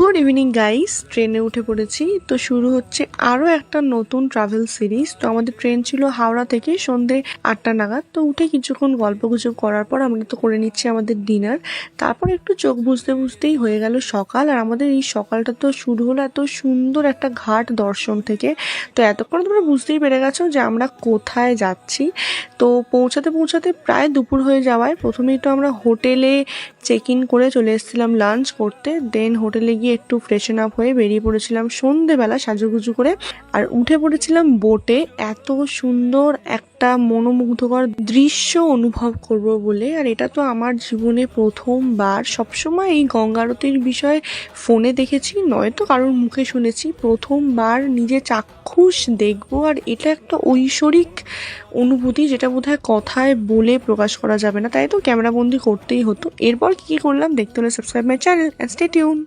Good evening guys, ট্রেনে উঠে পড়েছি। তো শুরু হচ্ছে আরও একটা নতুন ট্রাভেল সিরিজ। তো আমাদের ট্রেন ছিল হাওড়া থেকে সন্ধ্যে 8টা নাগাদ। তো উঠে কিছুক্ষণ গল্পগুজব করার পর আমরা তো করে নিচ্ছি আমাদের ডিনার। তারপর একটু চোখ বুঝতে বুঝতেই হয়ে গেল সকাল। আর আমাদের এই সকালটা তো শুরু হলো এত সুন্দর একটা ঘাট দর্শন থেকে। তো এতক্ষণ তোমরা বুঝতেই পেরে গেছো যে আমরা কোথায় যাচ্ছি। তো পৌঁছাতে পৌঁছাতে প্রায় দুপুর হয়ে যাওয়ায় প্রথমেই তো আমরা হোটেলে চেক ইন করে চলে এসেছিলাম লাঞ্চ করতে। দেন হোটেলে গিয়ে একটু ফ্রেশন আপ হয়ে বেরিয়ে পড়েছিলাম সন্ধেবেলা সাজুগুজু করে। আর উঠে পড়েছিলাম বোটে। এত সুন্দর একটা মনোমুগ্ধকর দৃশ্য অনুভব করব বলে। আর এটা তো আমার জীবনে প্রথমবার। সবসময় এই গঙ্গা আরতির বিষয়ে ফোনে দেখেছি, নয়তো কারোর মুখে শুনেছি, প্রথমবার নিজে চাক্ষুষ দেখবো। আর এটা একটা ঐশ্বরিক অনুভূতি যেটা বোধহয় কথায় বলে প্রকাশ করা যাবে না। তাই তো ক্যামেরাবন্দি করতেই হতো। এরপর কি করলাম দেখতে হলে subscribe my channel and stay tune.